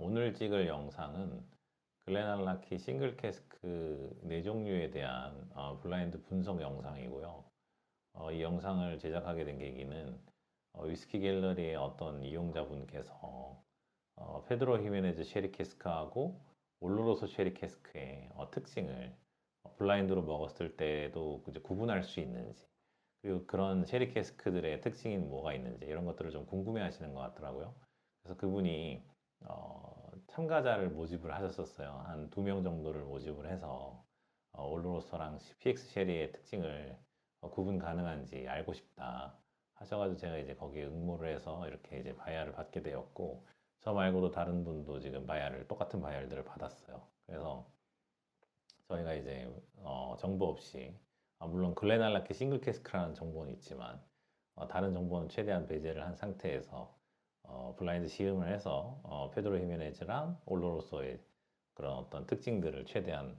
오늘 찍을 영상은 글렌알라키 싱글 캐스크 4종류에 대한 블라인드 분석 영상이고요. 이 영상을 제작하게 된 계기는 위스키 갤러리의 어떤 이용자분께서 페드로 히메네즈 쉐리 캐스크하고 올로로소 쉐리 캐스크의 특징을 블라인드로 먹었을 때도 이제 구분할 수 있는지, 그리고 그런 쉐리 캐스크들의 특징이 뭐가 있는지 이런 것들을 좀 궁금해 하시는 것 같더라고요. 그래서 그분이 참가자를 모집을 하셨었어요. 한 2명 정도를 모집을 해서 올로로서랑 PX 쉐리의 특징을 구분 가능한지 알고 싶다 하셔가지고 제가 이제 거기에 응모를 해서 이렇게 이제 바이아를 받게 되었고, 저 말고도 다른 분도 지금 바이아를 똑같은 바이아들을 받았어요. 그래서 저희가 이제 정보 없이 물론 글렌알라키 싱글 캐스크라는 정보는 있지만 다른 정보는 최대한 배제를 한 상태에서 블라인드 시음을 해서 페드로 히메네즈랑 올로로소의 그런 어떤 특징들을 최대한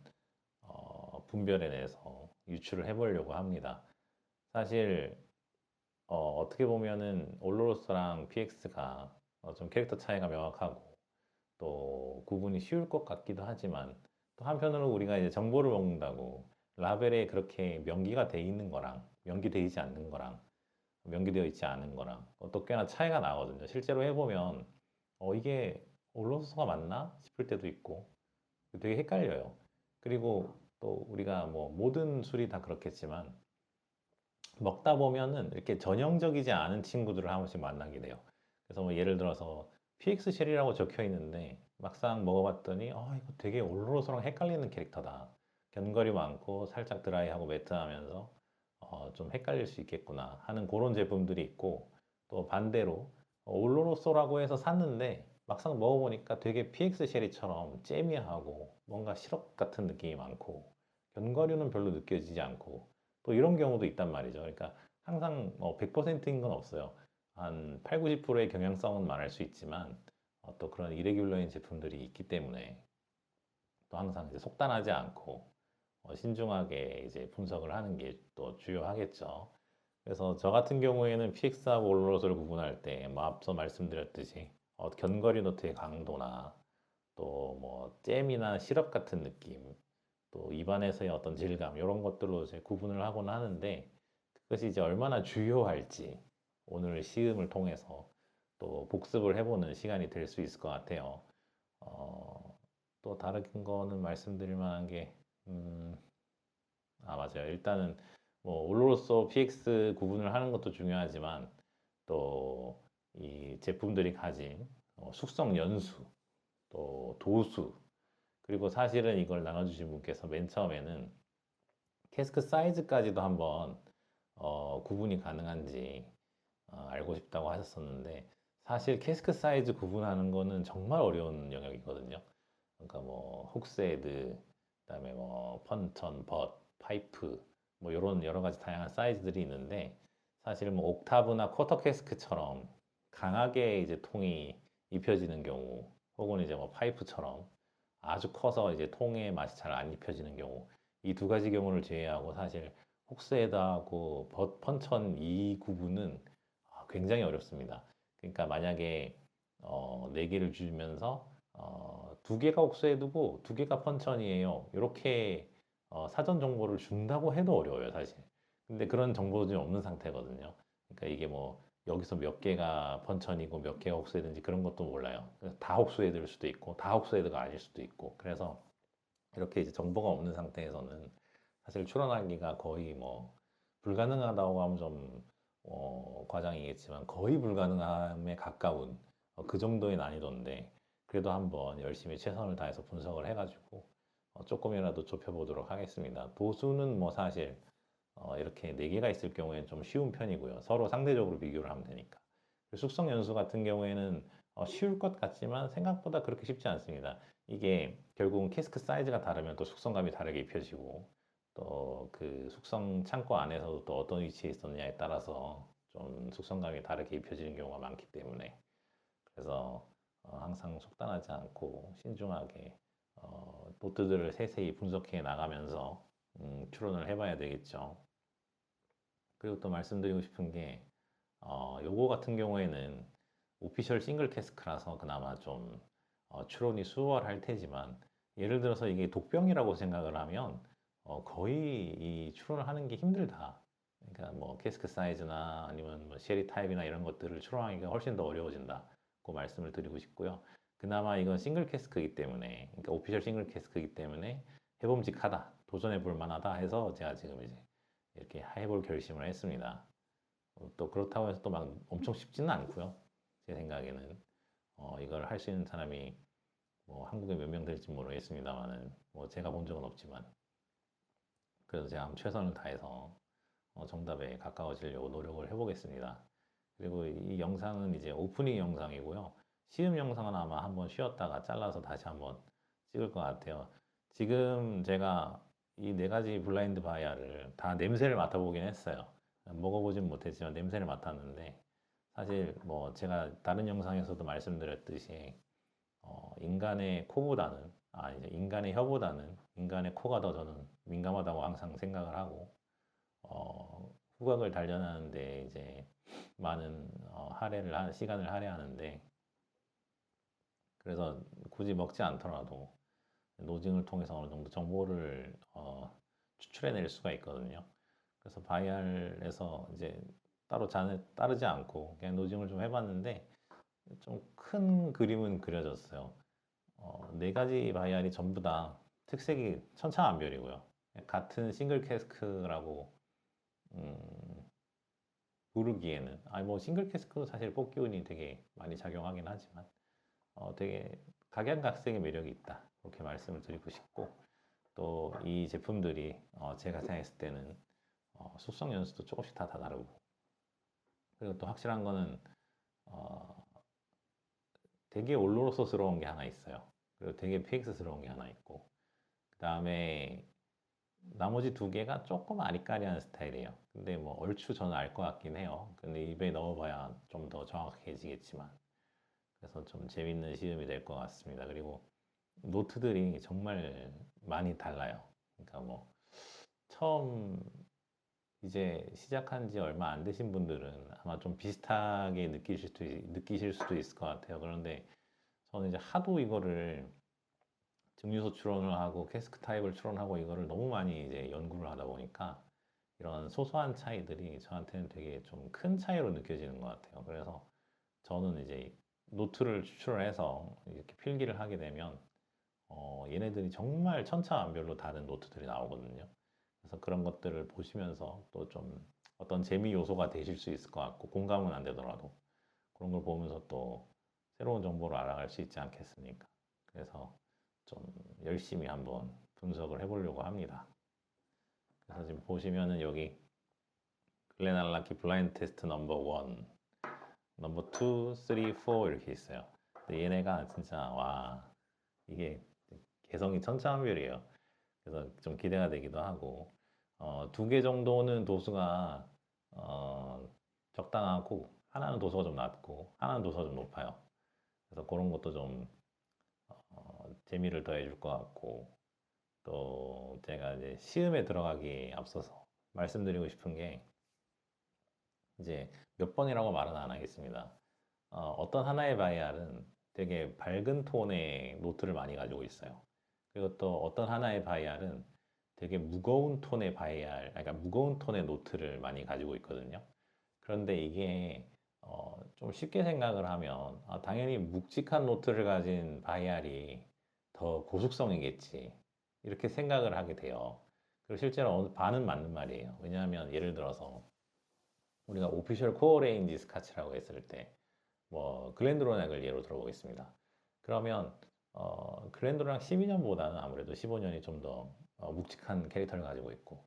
분별해내서 유출을 해보려고 합니다. 사실 어떻게 보면은 올로로소랑 PX가 좀 캐릭터 차이가 명확하고 또 구분이 쉬울 것 같기도 하지만, 또 한편으로 우리가 이제 정보를 먹는다고 라벨에 그렇게 명기가 돼 있는 거랑 명기되어 있지 않는 거랑 명기되어 있지 않은 거랑 또 꽤나 차이가 나거든요. 실제로 해보면 이게 올로소가 맞나 싶을 때도 있고 되게 헷갈려요. 그리고 또 우리가 뭐 모든 술이 다 그렇겠지만 먹다 보면은 이렇게 전형적이지 않은 친구들을 한 번씩 만나게 돼요. 그래서 뭐 예를 들어서 PX 쉘이라고 적혀 있는데 막상 먹어봤더니 이거 되게 올로로소랑 헷갈리는 캐릭터다. 견과류 많고 살짝 드라이하고 매트하면서 좀 헷갈릴 수 있겠구나 하는 그런 제품들이 있고, 또 반대로 올로로소라고 해서 샀는데 막상 먹어보니까 되게 PX 쉘이처럼 잼미하고 뭔가 시럽 같은 느낌이 많고 견과류는 별로 느껴지지 않고 또 이런 경우도 있단 말이죠. 그러니까 항상 100%인 건 없어요. 한 8, 90%의 경향성은 말할 수 있지만 또 그런 이레귤러인 제품들이 있기 때문에 또 항상 이제 속단하지 않고 신중하게 이제 분석을 하는 게 또 주요하겠죠. 그래서 저 같은 경우에는 PX하고 올로로소를 구분할 때 뭐 앞서 말씀드렸듯이 견과류 노트의 강도나 또 뭐 잼이나 시럽 같은 느낌, 또 입안에서의 어떤 질감 이런 것들로 이제 구분을 하곤 하는데, 그것이 이제 얼마나 주요할지 오늘 시음을 통해서 또 복습을 해보는 시간이 될 수 있을 것 같아요. 또 다른 거는 말씀드릴 만한 게 맞아요. 일단은 뭐 올로로소 PX 구분을 하는 것도 중요하지만 또 이 제품들이 가진 숙성 연수, 또 도수, 그리고 사실은 이걸 나눠주신 분께서 맨 처음에는 캐스크 사이즈까지도 한번 구분이 가능한지 알고 싶다고 하셨었는데, 사실 캐스크 사이즈 구분하는 거는 정말 어려운 영역이거든요. 그러니까 뭐 훅스헤드, 그다음에 뭐 펀천, 벗, 파이프 뭐 이런 여러 가지 다양한 사이즈들이 있는데, 사실 뭐 옥타브나 쿼터 캐스크처럼 강하게 이제 통이 입혀지는 경우, 혹은 이제 뭐 파이프처럼 아주 커서 이제 통의 맛이 잘 안 입혀지는 경우, 이 두 가지 경우를 제외하고 사실 훅스헤드하고 벗, 펀천 이 구분은 굉장히 어렵습니다. 그러니까 만약에 네 개를 주면서 두 개가 옥수헤드고 두 개가 펀천이에요, 이렇게 사전 정보를 준다고 해도 어려워요, 사실. 근데 그런 정보도 없는 상태거든요. 그러니까 이게 뭐 여기서 몇 개가 펀천이고 몇 개가 옥수헤드인지 그런 것도 몰라요. 그래서 다 옥수헤드일 수도 있고 다 옥수헤드가 아닐 수도 있고, 그래서 이렇게 이제 정보가 없는 상태에서는 사실 추론하기가 거의 뭐 불가능하다고 하면 좀 과장이겠지만 거의 불가능함에 가까운 그 정도의 난이도인데, 그래도 한번 열심히 최선을 다해서 분석을 해가지고 조금이라도 좁혀보도록 하겠습니다. 도수는 뭐 사실 이렇게 네 개가 있을 경우에는 좀 쉬운 편이고요. 서로 상대적으로 비교를 하면 되니까. 숙성 연수 같은 경우에는 쉬울 것 같지만 생각보다 그렇게 쉽지 않습니다. 이게 결국은 캐스크 사이즈가 다르면 또 숙성감이 다르게 입혀지고, 또 그 숙성 창고 안에서도 또 어떤 위치에 있었느냐에 따라서 좀 숙성감이 다르게 입혀지는 경우가 많기 때문에, 그래서 항상 속단하지 않고 신중하게 노트들을 세세히 분석해 나가면서 추론을 해봐야 되겠죠. 그리고 또 말씀드리고 싶은 게 요거 같은 경우에는 오피셜 싱글 캐스크라서 그나마 좀 추론이 수월할 테지만 예를 들어서 이게 독병이라고 생각을 하면 거의 이 추론을 하는 게 힘들다. 그러니까 뭐 캐스크 사이즈나 아니면 뭐 쉐리 타입이나 이런 것들을 추론하기가 훨씬 더 어려워진다고 말씀을 드리고 싶고요. 그나마 이건 싱글 캐스크이기 때문에, 그러니까 오피셜 싱글 캐스크이기 때문에 해봄직하다, 도전해 볼 만하다 해서 제가 지금 이제 이렇게 해볼 결심을 했습니다. 또 그렇다고 해서 또 막 엄청 쉽지는 않고요. 제 생각에는 이걸 할 수 있는 사람이 뭐 한국에 몇 명 될지 모르겠습니다만은 뭐 제가 본 적은 없지만 그래서 제가 한번 최선을 다해서 정답에 가까워지려고 노력을 해보겠습니다. 그리고 이 영상은 이제 오프닝 영상이고요. 시음 영상은 아마 한번 쉬었다가 잘라서 다시 한번 찍을 것 같아요. 지금 제가 이 네 가지 블라인드 바이아를 다 냄새를 맡아보긴 했어요. 먹어보진 못했지만 냄새를 맡았는데 사실 뭐 제가 다른 영상에서도 말씀드렸듯이 인간의 코보다는 이제 인간의 혀보다는 인간의 코가 더 저는 민감하다고 항상 생각을 하고 후각을 단련하는데 이제 많은 시간을 할애하는데 그래서 굳이 먹지 않더라도 노징을 통해서 어느 정도 정보를 추출해낼 수가 있거든요. 그래서 바이알에서 이제 따로 따르지 않고 그냥 노징을 좀 해봤는데 좀 큰 그림은 그려졌어요. 네 가지 바이알이 전부 다 특색이 천차만별이고요. 같은 싱글 캐스크라고 부르기에는 뭐 싱글 캐스크도 사실 뽑기 운이 되게 많이 작용하긴 하지만 되게 각양각색의 매력이 있다 그렇게 말씀을 드리고 싶고 또 이 제품들이 제가 생각했을 때는 숙성 연수도 조금씩 다 다르고 그리고 또 확실한 거는 되게 올로로서스러운 게 하나 있어요. 그리고 되게 PX스러운 게 하나 있고 그 다음에 나머지 두 개가 조금 아리까리한 스타일이에요. 근데 뭐 얼추 저는 알 것 같긴 해요. 근데 입에 넣어봐야 좀 더 정확해지겠지만 그래서 좀 재밌는 시음이 될 것 같습니다. 그리고 노트들이 정말 많이 달라요. 그러니까 뭐 처음 이제 시작한 지 얼마 안 되신 분들은 아마 좀 비슷하게 느끼실 수도 있을 것 같아요. 그런데 저는 이제 하도 이거를 증류소 추론을 하고 캐스크 타입을 추론하고 이거를 너무 많이 이제 연구를 하다 보니까 이런 소소한 차이들이 저한테는 되게 좀 큰 차이로 느껴지는 것 같아요. 그래서 저는 이제 노트를 추출을 해서 이렇게 필기를 하게 되면 얘네들이 정말 천차만별로 다른 노트들이 나오거든요. 그래서 그런 것들을 보시면서 또 좀 어떤 재미 요소가 되실 수 있을 것 같고 공감은 안 되더라도 그런 걸 보면서 또 새로운 정보를 알아갈 수 있지 않겠습니까? 그래서 좀 열심히 한번 분석을 해보려고 합니다. 그래서 지금 보시면은 여기 글렌알라키 블라인드 테스트 넘버 1, 넘버 2, 3, 4 이렇게 있어요. 근데 얘네가 진짜 와 이게 개성이 천차만별이에요. 그래서 좀 기대가 되기도 하고 두 개 정도는 도수가 적당하고 하나는 도수가 좀 낮고 하나는 도수가 좀 높아요. 그래서 그런 것도 좀 재미를 더해줄 것 같고 또 제가 이제 시음에 들어가기 앞서서 말씀드리고 싶은 게 이제 몇 번이라고 말은 안 하겠습니다. 어떤 하나의 바이알은 되게 밝은 톤의 노트를 많이 가지고 있어요. 그리고 또 어떤 하나의 바이알은 되게 무거운 톤의 그러니까 무거운 톤의 노트를 많이 가지고 있거든요. 그런데 이게 좀 쉽게 생각을 하면 당연히 묵직한 노트를 가진 바이알이 더 고속성이겠지 이렇게 생각을 하게 돼요. 그리고 실제로 반은 맞는 말이에요. 왜냐하면 예를 들어서 우리가 오피셜 코어 레인지 스카치라고 했을 때 뭐 글렌드로낙을 예로 들어보겠습니다. 그러면 글렌드로낙 12년보다는 아무래도 15년이 좀 더 묵직한 캐릭터를 가지고 있고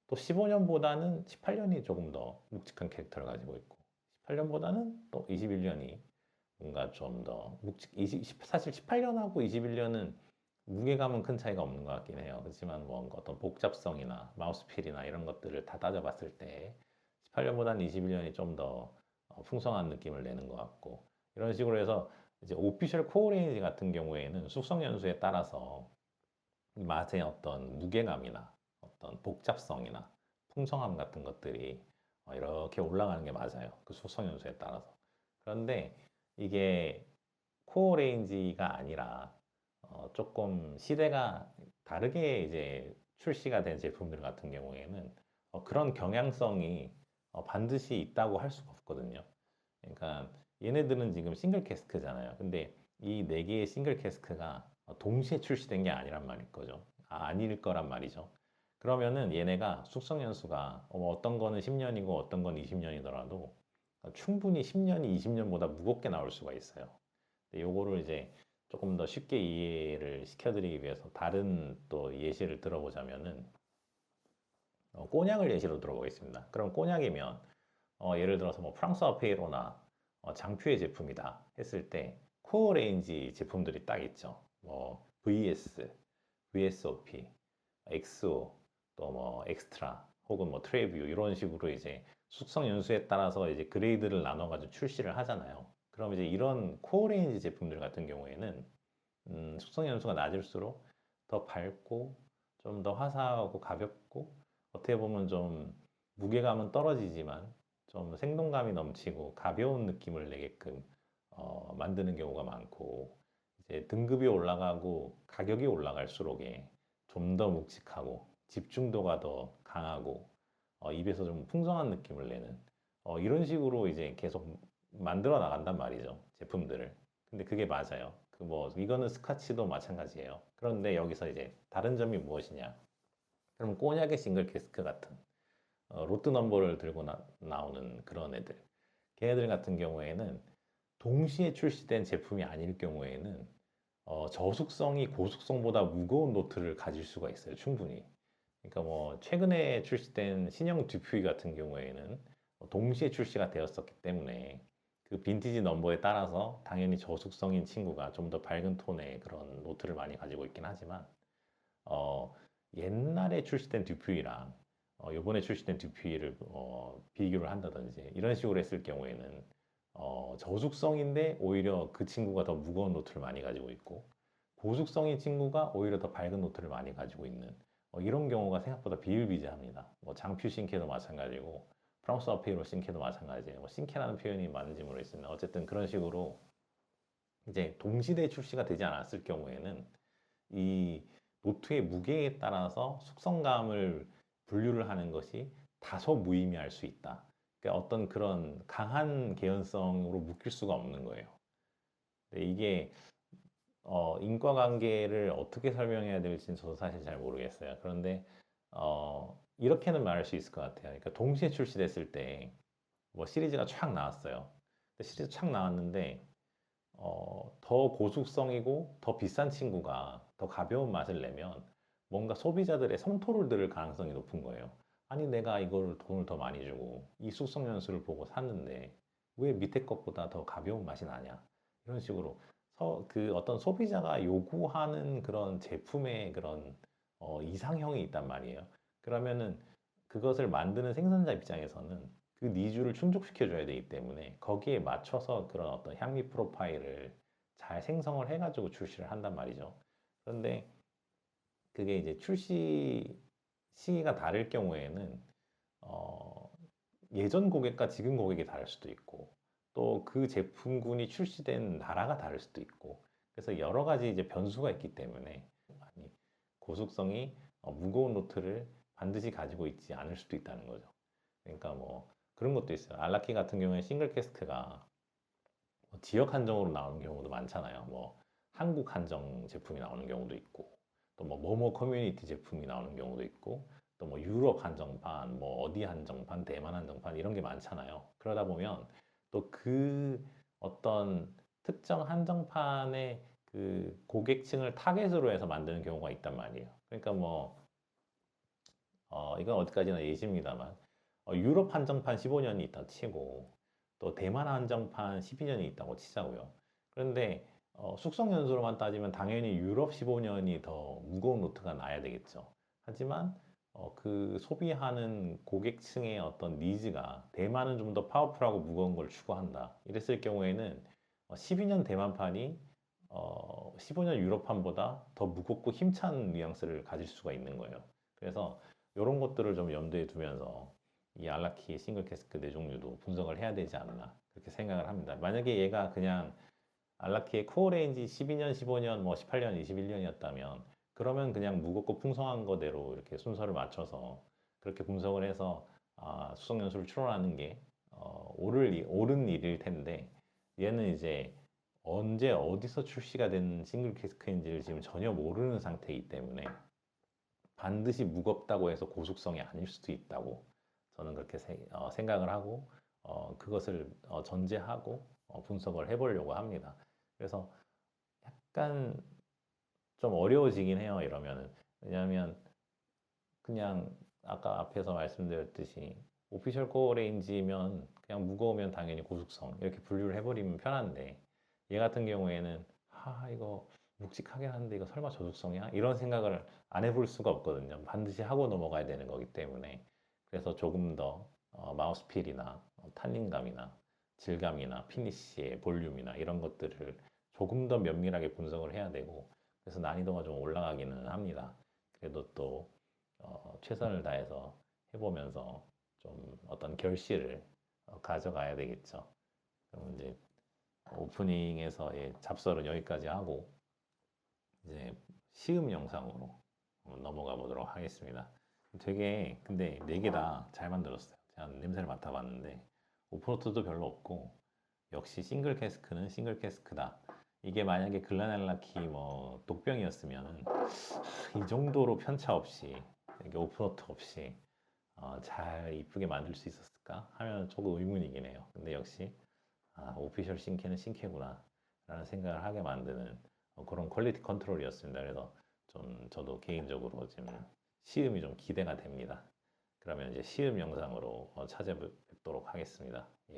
또 15년보다는 18년이 조금 더 묵직한 캐릭터를 가지고 있고 18년보다는 또 21년이 뭔가 좀 더 사실 18년하고 21년은 무게감은 큰 차이가 없는 것 같긴 해요. 그렇지만 뭐 어떤 복잡성이나 마우스필이나 이런 것들을 다 따져봤을 때 18년보다는 21년이 좀 더 풍성한 느낌을 내는 것 같고 이런 식으로 해서 이제 오피셜 코어 레인지 같은 경우에는 숙성 연수에 따라서 맛의 어떤 무게감이나 어떤 복잡성이나 풍성함 같은 것들이 이렇게 올라가는 게 맞아요. 그 숙성 연수에 따라서. 그런데 이게 코어 레인지가 아니라 조금 시대가 다르게 이제 출시가 된 제품들 같은 경우에는 그런 경향성이 반드시 있다고 할 수가 없거든요. 그러니까 얘네들은 지금 싱글 캐스크잖아요. 근데 이 네 개의 싱글 캐스크가 동시에 출시된 게 아니란 말일 거죠. 아닐 거란 말이죠. 그러면은 얘네가 숙성 연수가 어떤 거는 10년이고 어떤 건 20년이더라도 충분히 10년이 20년보다 무겁게 나올 수가 있어요. 근데 요거를 이제 조금 더 쉽게 이해를 시켜드리기 위해서 다른 또 예시를 들어보자면은 꼬냑을 예시로 들어보겠습니다. 그럼 꼬냑이면 예를 들어서 뭐 프랑스와 페이로나 장퓨의 제품이다 했을 때 코어 레인지 제품들이 딱 있죠. 뭐 VS, VSOP, XO, 또 뭐 엑스트라 혹은 뭐 트레이뷰 이런 식으로 이제 숙성 연수에 따라서 이제 그레이드를 나눠가지고 출시를 하잖아요. 그럼 이제 이런 코어 레인지 제품들 같은 경우에는 숙성 연수가 낮을수록 더 밝고 좀 더 화사하고 가볍고 어떻게 보면 좀 무게감은 떨어지지만 좀 생동감이 넘치고 가벼운 느낌을 내게끔 만드는 경우가 많고 이제 등급이 올라가고 가격이 올라갈수록에 좀 더 묵직하고 집중도가 더 강하고 입에서 좀 풍성한 느낌을 내는 이런 식으로 이제 계속 만들어 나간단 말이죠 제품들을. 근데 그게 맞아요. 그 뭐 이거는 스카치도 마찬가지예요. 그런데 여기서 이제 다른 점이 무엇이냐? 그럼 꼬냑의 싱글 캐스크 같은 로트 넘버를 들고 나오는 그런 애들. 걔네들 같은 경우에는 동시에 출시된 제품이 아닐 경우에는 저속성이 고속성보다 무거운 노트를 가질 수가 있어요. 충분히. 그러니까 뭐 최근에 출시된 신형 듀퓨이 같은 경우에는 동시에 출시가 되었었기 때문에 그 빈티지 넘버에 따라서 당연히 저속성인 친구가 좀 더 밝은 톤의 그런 노트를 많이 가지고 있긴 하지만 어, 옛날에 출시된 듀퓨이랑 요번에 출시된 듀퓨이를 비교를 한다든지 이런 식으로 했을 경우에는 저속성인데 오히려 그 친구가 더 무거운 노트를 많이 가지고 있고 고속성인 친구가 오히려 더 밝은 노트를 많이 가지고 있는 이런 경우가 생각보다 비일비재합니다. 뭐 장퓨 신캐도 마찬가지고 프랑스 어페이로 신캐도 마찬가지예요. 뭐 신캐라는 표현이 맞는지 모르겠습니다. 어쨌든 그런 식으로 이제 동시대에 출시가 되지 않았을 경우에는 이 노트의 무게에 따라서 숙성감을 분류를 하는 것이 다소 무의미할 수 있다. 그러니까 어떤 그런 강한 개연성으로 묶일 수가 없는 거예요. 근데 이게 인과관계를 어떻게 설명해야 될지는 저도 사실 잘 모르겠어요. 그런데 이렇게는 말할 수 있을 것 같아요. 그러니까 동시에 출시됐을 때 뭐 시리즈가 촥 나왔어요. 시리즈 촥 나왔는데 더 고숙성이고 더 비싼 친구가 더 가벼운 맛을 내면 뭔가 소비자들의 성토를 들을 가능성이 높은 거예요. 아니 내가 이걸 돈을 더 많이 주고 이 숙성 연수를 보고 샀는데 왜 밑에 것보다 더 가벼운 맛이 나냐 이런 식으로 그 어떤 소비자가 요구하는 그런 제품의 그런 이상형이 있단 말이에요. 그러면은 그것을 만드는 생산자 입장에서는 그 니즈를 충족시켜 줘야 되기 때문에 거기에 맞춰서 그런 어떤 향미 프로파일을 잘 생성을 해가지고 출시를 한단 말이죠. 그런데 그게 이제 출시 시기가 다를 경우에는 어, 예전 고객과 지금 고객이 다를 수도 있고 또 그 제품군이 출시된 나라가 다를 수도 있고 그래서 여러 가지 이제 변수가 있기 때문에 아니, 고속성이 무거운 노트를 반드시 가지고 있지 않을 수도 있다는 거죠. 그러니까 뭐 그런 것도 있어요. 알라키 같은 경우에 싱글 캐스크가 뭐 지역 한정으로 나오는 경우도 많잖아요. 뭐 한국 한정 제품이 나오는 경우도 있고 또 뭐 모모 커뮤니티 제품이 나오는 경우도 있고 또 뭐 유럽 한정판, 뭐 어디 한정판, 대만 한정판 이런 게 많잖아요. 그러다 보면 또 그 어떤 특정 한정판의 그 고객층을 타겟으로 해서 만드는 경우가 있단 말이에요. 그러니까 뭐 이건 어디까지나 예시입니다만 유럽 한정판 15년이 있다 치고 또 대만 한정판 12년이 있다고 치자고요. 그런데 숙성 연수로만 따지면 당연히 유럽 15년이 더 무거운 노트가 나야 되겠죠. 하지만 그 소비하는 고객층의 어떤 니즈가 대만은 좀 더 파워풀하고 무거운 걸 추구한다. 이랬을 경우에는 12년 대만판이 15년 유럽판보다 더 무겁고 힘찬 뉘앙스를 가질 수가 있는 거예요. 그래서 이런 것들을 좀 염두에 두면서 이 알라키 싱글 캐스크 네 종류도 분석을 해야 되지 않나 그렇게 생각을 합니다. 만약에 얘가 그냥 알라키의 코어 레인지 12년, 15년, 뭐 18년, 21년이었다면 그러면 그냥 무겁고 풍성한 거대로 이렇게 순서를 맞춰서 그렇게 분석을 해서 수석 연수를 추론하는 게 옳은 일일 텐데 얘는 이제 언제 어디서 출시가 된 싱글 캐스크인지를 지금 전혀 모르는 상태이기 때문에 반드시 무겁다고 해서 고속성이 아닐 수도 있다고 저는 그렇게 생각을 하고 그것을 전제하고 분석을 해보려고 합니다. 그래서 약간 좀 어려워지긴 해요, 이러면은. 왜냐하면 그냥 아까 앞에서 말씀드렸듯이 오피셜 코어 레인지면 그냥 무거우면 당연히 고속성 이렇게 분류를 해버리면 편한데 얘 같은 경우에는 이거 묵직하긴 한데 이거 설마 저속성이야? 이런 생각을 안 해볼 수가 없거든요. 반드시 하고 넘어가야 되는 거기 때문에 그래서 조금 더 마우스필이나 탄닌감이나 질감이나 피니쉬의 볼륨이나 이런 것들을 조금 더 면밀하게 분석을 해야 되고 그래서 난이도가 좀 올라가기는 합니다. 그래도 또 최선을 다해서 해보면서 좀 어떤 결실을 가져가야 되겠죠. 그럼 이제 오프닝에서의 잡설은 여기까지 하고 이제 시음 영상으로 넘어가 보도록 하겠습니다. 되게 근데 네 개 다 잘 만들었어요. 제가 냄새를 맡아봤는데 오프노트도 별로 없고 역시 싱글 캐스크는 싱글 캐스크다. 이게 만약에 글라넬라키 뭐 독병이었으면 이 정도로 편차 없이 이게 오프노트 없이 잘 이쁘게 만들 수 있었을까 하면 조금 의문이긴 해요. 근데 역시 오피셜 싱캐는 싱캐구나 라는 생각을 하게 만드는 그런 퀄리티 컨트롤이었습니다. 그래서 좀 저도 개인적으로 지금 시음이 좀 기대가 됩니다. 그러면 이제 시음 영상으로 찾아뵙도록 하겠습니다.